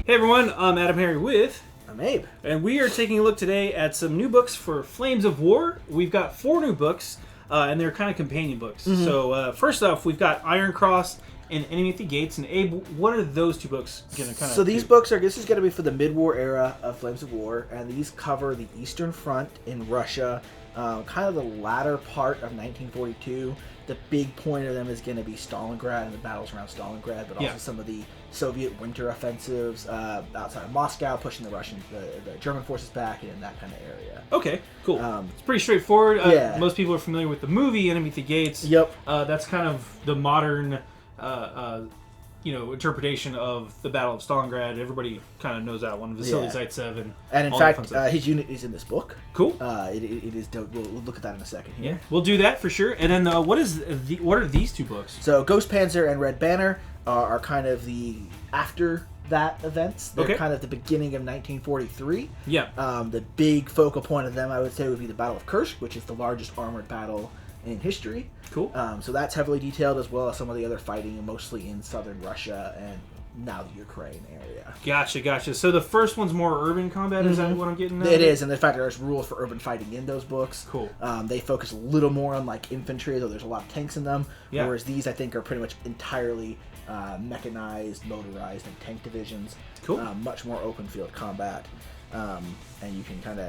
Hey everyone, I'm Adam Harry with... I'm Abe. And we are taking a look today at some new books for Flames of War. We've got 4 new books, and they're kind of companion books. Mm-hmm. So first off, we've got Iron Cross and Enemy at the Gates. And Abe, what are those 2 books going to kind of So these books are, this is going to be for the mid-war era of Flames of War, and these cover the Eastern Front in Russia, kind of the latter part of 1942. The big point of them is going to be Stalingrad and the battles around Stalingrad, but also some of the Soviet winter offensives outside of Moscow, pushing the German forces back in that kind of area. Okay, cool. It's pretty straightforward. Yeah. Most people are familiar with the movie Enemy at the Gates. Yep. That's kind of the modern interpretation of the Battle of Stalingrad. Everybody kind of knows that one. Vasily Zaitsev and in fact, his unit is in this book. Cool. It is. We'll look at that in a second here. Yeah, we'll do that for sure. And then what are these 2 books? So Ghost Panzer and Red Banner are kind of the after that events. They're kind of the beginning of 1943. Yeah. The big focal point of them, I would say, would be the Battle of Kursk, which is the largest armored battle in history. Cool. So that's heavily detailed, as well as some of the other fighting, mostly in southern Russia and now the Ukraine area. Gotcha. So the first one's more urban combat, is that what I'm getting at? It is, and in fact there's rules for urban fighting in those books. Cool. They focus a little more on like infantry, though there's a lot of tanks in them, whereas these I think are pretty much entirely mechanized, motorized, and tank divisions. Cool. Much more open field combat. And you can kind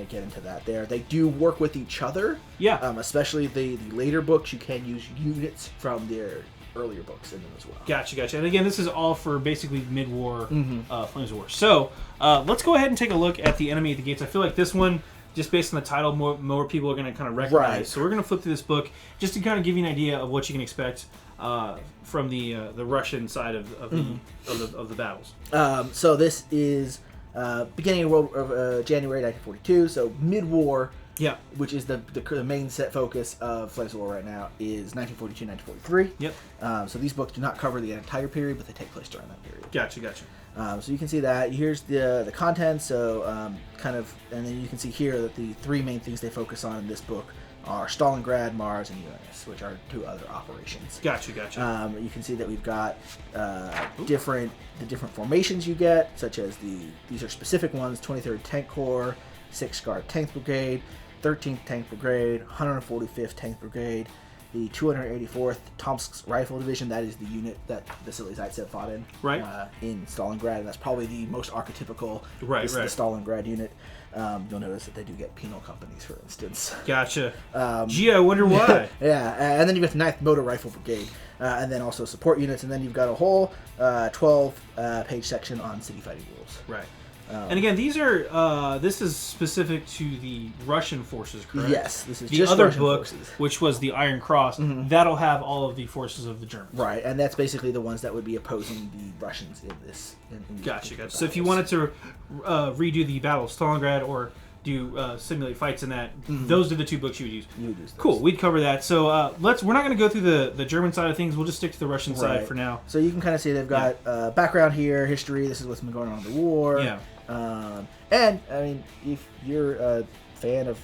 of get into that there. They do work with each other. Yeah. Especially the later books, you can use units from their earlier books in them as well. Gotcha. And again, this is all for basically mid-war Flames of War. So let's go ahead and take a look at the Enemy at the Gates. I feel like this one, just based on the title, more people are going to kind of recognize. Right. So we're going to flip through this book just to kind of give you an idea of what you can expect from the Russian side of the battles. So this is beginning of January 1942. So mid-war. Yeah. Which is the main set focus of Flames of War right now is 1942, 1943. Yep. So these books do not cover the entire period, but they take place during that period. Gotcha. So you can see that. Here's the content. So and then you can see here that the 3 main things they focus on in this book are Stalingrad, Mars, and Uranus, which are 2 other operations. Gotcha. You can see that we've got different formations you get, such as these are specific ones: 23rd Tank Corps, 6th Guard Tank Brigade, 13th Tank Brigade, 145th Tank Brigade, the 284th Tomsk Rifle Division. That is the unit that Vasily Zaitsev fought in, in Stalingrad, and that's probably the most archetypical. This is the Stalingrad unit. You'll notice that they do get penal companies, for instance. Gotcha. Gee, I wonder why. Yeah, and then you've got the 9th Motor Rifle Brigade, and then also support units, and then you've got a whole 12-page section on city fighting rules. Right. And again, this is specific to the Russian forces, correct? Yes, this is the just other Russian book, forces. Which was the Iron Cross. That'll have all of the forces of the Germans. Right, and that's basically the ones that would be opposing the Russians in this. Gotcha. So if you wanted to redo the Battle of Stalingrad or do simulate fights in that, those are the 2 books you would use. You would use those. Cool, we'd cover that. So we're not going to go through the German side of things. We'll just stick to the Russian side for now. So you can kind of see they've got background here, history. This is what's been going on in the war. Yeah. And I mean, if you're a fan of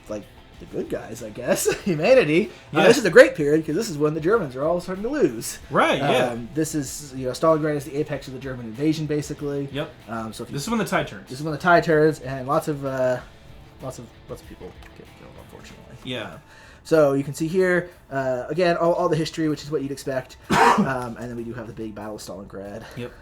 like the good guys, I guess, humanity, this is a great period because this is when the Germans are all starting to lose. Right. Yeah. This is Stalingrad is the apex of the German invasion, basically. Yep. So this is when the tide turns. This is when the tide turns, and lots of people get killed, unfortunately. Yeah. So you can see here, again, all the history, which is what you'd expect. And then we do have the big Battle of Stalingrad. Yep.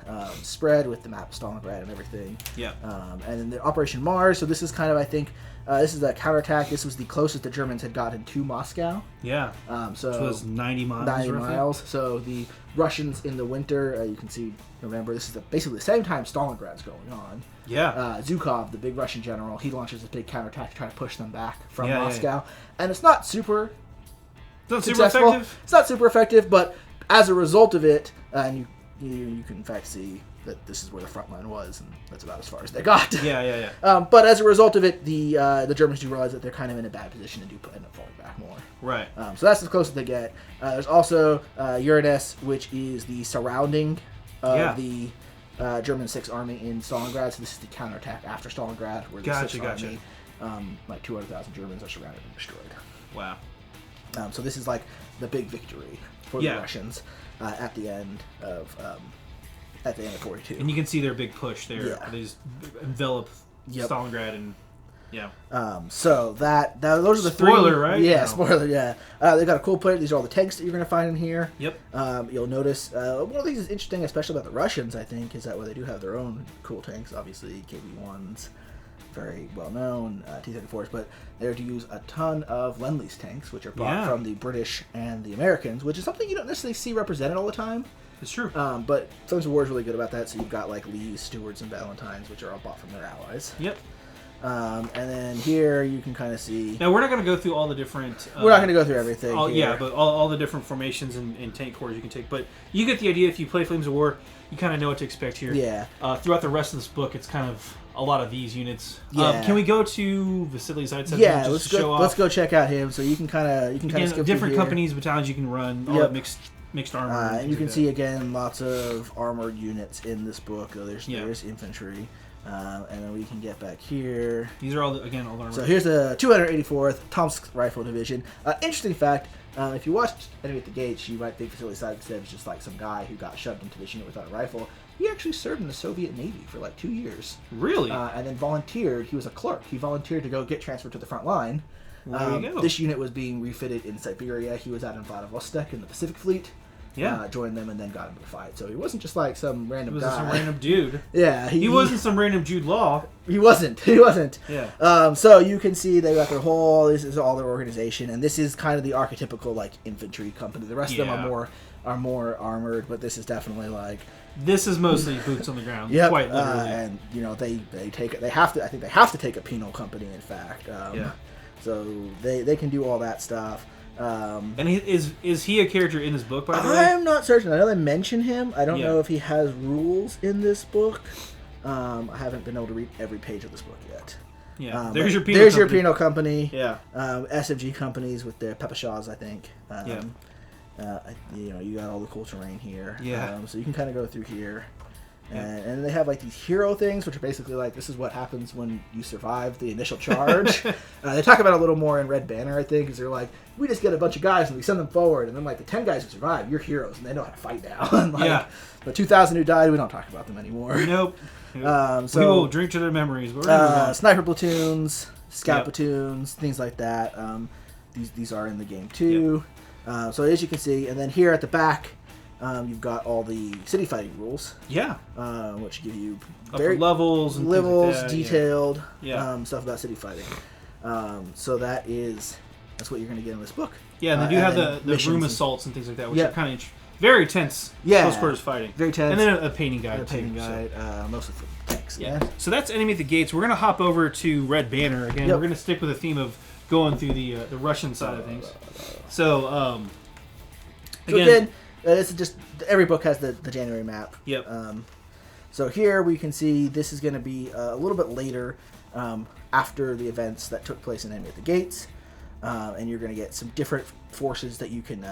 Spread with the map of Stalingrad and everything. Yeah. And then the Operation Mars. So this is kind of, I think, this is a counterattack. This was the closest the Germans had gotten to Moscow. Yeah. So which was 90 miles. 90 miles. So the Russians in the winter, you can see November. This is basically the same time Stalingrad's going on. Yeah. Zhukov, the big Russian general, he launches a big counterattack to try to push them back from Moscow. And it's not super successful. Effective. It's not super effective, but as a result of it, and you can in fact see that this is where the front line was, and that's about as far as they got. Yeah. But as a result of it, the Germans do realize that they're kind of in a bad position and do end up falling back more. Right. So that's as close as they get. There's also Uranus, which is the surrounding of the German 6th Army in Stalingrad. So this is the counterattack after Stalingrad, where the 6th Army, like 200,000 Germans are surrounded and destroyed. Wow. So this is like the big victory for the Russians at the end of at the end of 42. And you can see their big push there. Yeah. They just envelop Yep. Stalingrad and So those are the spoiler, three. right? Yeah, No. spoiler. Yeah, they got a cool plate. These are all the tanks that you're going to find in here. Yep. You'll notice one of the things that's interesting, especially about the Russians, I think, is that they do have their own cool tanks. Obviously, KV-1s, very well known, T-34s, but they're to use a ton of Lend-Lease tanks, which are bought from the British and the Americans, which is something you don't necessarily see represented all the time. It's true. But Flames of War is really good about that. So you've got like Lees, Stewarts, and Valentines, which are all bought from their allies. Yep. And then here you can kind of see. Now we're not going to go through all the different. We're not going to go through everything. Yeah, but all the different formations and tank corps you can take. But you get the idea. If you play Flames of War, you kind of know what to expect here. Yeah. Throughout the rest of this book, it's kind of a lot of these units. Yeah. Can we go to Vasily's side? Yeah, let's go check out him. So you can kind of skip different through companies, battalions you can run. All that mixed armor. And you can see again lots of armored units in this book. There's infantry. And then we can get back here. These are all the armor. So here's the 284th Tomsk Rifle Division. Interesting fact, if you watched Enemy at the Gates, you might think Vasily's side was just like some guy who got shoved into this unit without a rifle. He actually served in the Soviet Navy for like 2 years. Really? And then volunteered. He was a clerk. He volunteered to go get transferred to the front line. There you go. This unit was being refitted in Siberia. He was out in Vladivostok in the Pacific Fleet. Yeah. Joined them and then got into the fight. So he wasn't just like some random guy. He wasn't some random dude. Yeah. He wasn't some random Jude Law. He wasn't. He wasn't. Yeah. So you can see they got their whole. This is all their organization, and this is kind of the archetypical like infantry company. The rest of them are more armored, but this is definitely like. This is mostly boots on the ground. Yep. Quite literally. And they take it. They have to. I think they have to take a penal company. In fact. So they can do all that stuff. And is he a character in this book, by the way? I'm not certain. I know they mention him. I don't know if he has rules in this book. I haven't been able to read every page of this book yet. Yeah, there's your penal company. Yeah. SFG companies with their Pepashas, I think. You got all the cool terrain here. Yeah. So you can kind of go through here. And they have like these hero things, which are basically like this is what happens when you survive the initial charge. They talk about it a little more in Red Banner, I think, because they're like, we just get a bunch of guys and we send them forward, and then like the 10 guys who survive, you're heroes, and they know how to fight now. And, like, the 2,000 who died, we don't talk about them anymore. Nope. So we will drink to their memories. Sniper platoons, scout platoons, things like that. These are in the game too. So as you can see, and then here at the back. You've got all the city fighting rules. Yeah. Which give you very levels, and levels, like detailed stuff about city fighting. So that's what you're going to get in this book. Yeah, and they do have the room assaults and things like that, which are kind of very tense. Close quarters fighting. Very tense. And then a painting guide. Mostly for tanks. Yeah. So that's Enemy at the Gates. We're going to hop over to Red Banner again. We're going to stick with the theme of going through the Russian side of things. So again. This is just every book has the January map. Yep. So here we can see this is going to be a little bit later after the events that took place in Enemy at the Gates, and you're going to get some different forces that you can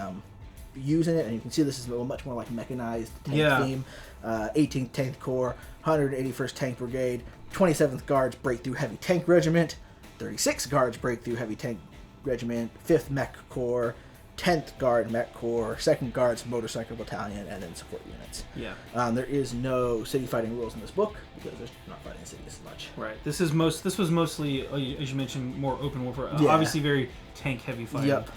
use in it. And you can see this is a much more like mechanized tank theme. 18th Tank Corps, 181st Tank Brigade, 27th Guards Breakthrough Heavy Tank Regiment, 36th Guards Breakthrough Heavy Tank Regiment, 5th Mech Corps. 10th Guard Mech Corps, 2nd Guards Motorcycle Battalion, and then support units. Yeah. There is no city fighting rules in this book because they're not fighting cities as much. Right. This was mostly, as you mentioned, more open warfare. Obviously, very tank heavy fighting. Yep.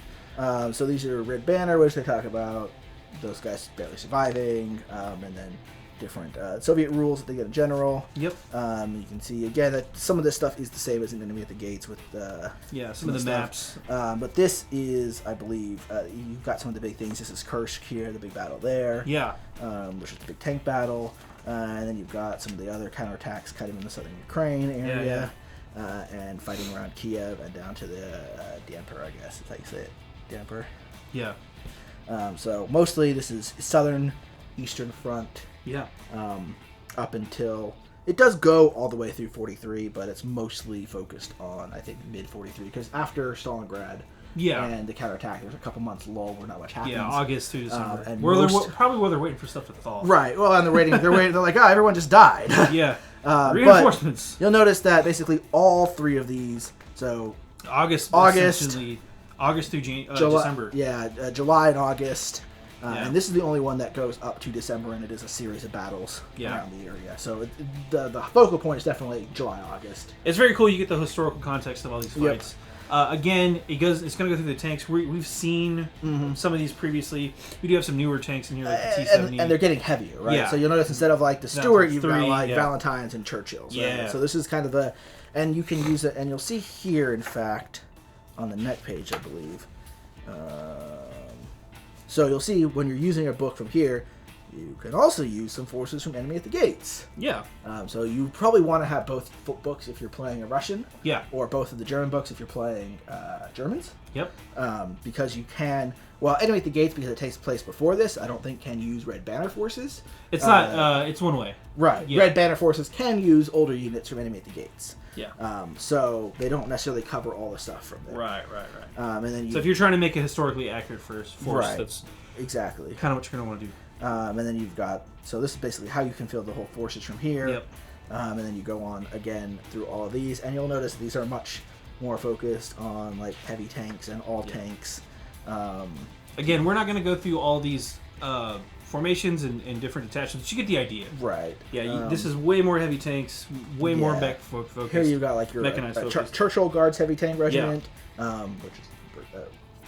So these are Red Banner, which they talk about those guys barely surviving, and then different Soviet rules that they get in general. Yep. You can see again that some of this stuff is the same as in Enemy at the Gates with some of the maps. But this is, I believe, you've got some of the big things. This is Kursk here, the big battle there. Yeah. Which is the big tank battle, and then you've got some of the other counterattacks kind of in the southern Ukraine area, and fighting around Kiev and down to the Dnieper, I guess is how you say it, Dnieper. Yeah. So mostly this is southern, eastern front. Yeah. Up until it does go all the way through 43, but it's mostly focused on I think mid 43 because after Stalingrad and the counterattack, there's a couple months lull where not much happens. Yeah, August through December. And probably where they're waiting for stuff to thaw. Right. Well, and they're waiting. They're like, everyone just died. Yeah. Reinforcements. But you'll notice that basically all three of these. So August through July, December. Yeah, July and August. And this is the only one that goes up to December, and it is a series of battles around the area. So the focal point is definitely July, August. It's very cool. You get the historical context of all these fights. Again, it's going to go through the tanks. We've seen some of these previously. We do have some newer tanks in here, like the T-70. And they're getting heavier, right? Yeah. So you'll notice instead of like the Stuart, you've got 3, like Valentines and Churchills. Right? Yeah. So this is kind of the... And you can use it, and you'll see here, in fact, on the net page, I believe. So you'll see when you're using a book from here, you can also use some forces from Enemy at the Gates. Yeah. So you probably want to have both books if you're playing a Russian. Yeah. Or both of the German books if you're playing Germans. Yep. Because you can... Well, Enemy at the Gates, because it takes place before this, I don't think can use Red Banner forces. It's not... it's one way. Right. Yeah. Red Banner forces can use older units from Enemy at the Gates. Yeah. So they don't necessarily cover all the stuff from there. Right. And then So if you're trying to make a historically accurate force, that's exactly kind of what you're going to want to do. And then you've got... So this is basically how you can fill the whole forces from here. Yep. And then you go on again through all of these, and you'll notice these are much more focused on like heavy tanks and all tanks. Again, we're not going to go through all these formations and different detachments. You get the idea. Right. Yeah, this is way more heavy tanks, way more mech focused. Here you've got like your Churchill Guards Heavy Tank Regiment, which is...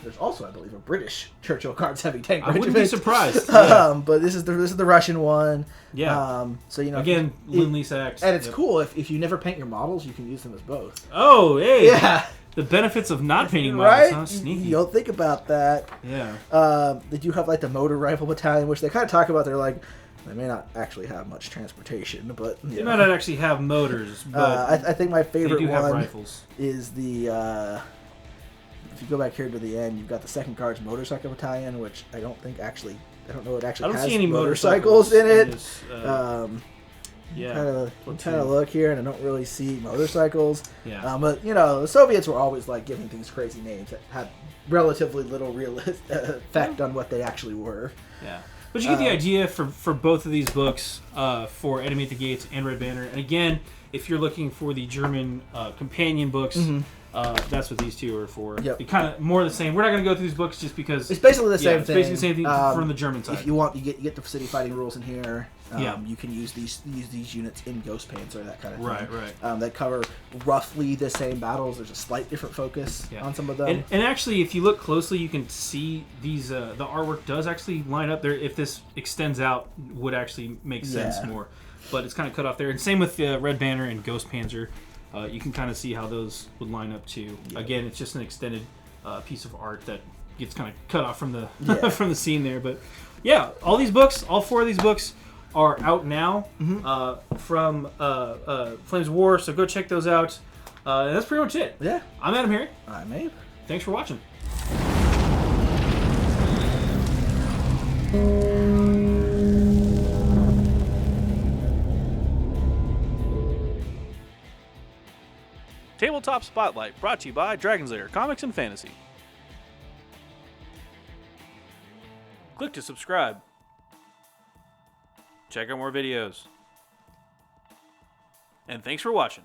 there's also, I believe, a British Churchill Guards Heavy Tank Regiment. I wouldn't be surprised. But this is the Russian one. Yeah. So again, Lend-Lease Act. And it's cool if you never paint your models, you can use them as both. Oh, hey. Yeah. The benefits of not painting models, right? huh? Sneaky. You don't think about that. Yeah. They do have like the motor rifle battalion, which they kind of talk about. They're like, they may not actually have much transportation, but they might not actually have motors. But I think my favorite have one rifles. is the. If you go back here to the end, you've got the 2nd Guards Motorcycle Battalion, which I don't know it actually has see any motorcycles in it. Yeah. Kind of look here, and I don't really see motorcycles. Yeah. But the Soviets were always like giving things crazy names that had relatively little real effect on what they actually were. Yeah. But you get the idea for both of these books, for Enemy at the Gates and Red Banner. And again, if you're looking for the German companion books, that's what these two are for. Yep. Kind of more the same. We're not going to go through these books just because it's basically the same thing. It's basically the same thing from the German side. If you want, you get the city fighting rules in here. Yeah. You can use these units in Ghost Panzer, that kind of thing. Right. That cover roughly the same battles. There's a slight different focus on some of them. And actually, if you look closely, you can see these. The artwork does actually line up there. If this extends out, would actually make sense more. But it's kind of cut off there. And same with Red Banner and Ghost Panzer. You can kind of see how those would line up too. Yep. Again, it's just an extended piece of art that gets kind of cut off from the from the scene there. But yeah, all 4 of these books are out now from Flames of War. So go check those out. And that's pretty much it. Yeah. I'm Adam Harry. I'm Abe. Thanks for watching. Tabletop Spotlight, brought to you by Dragon's Lair Comics and Fantasy. Click to subscribe. Check out more videos. And thanks for watching.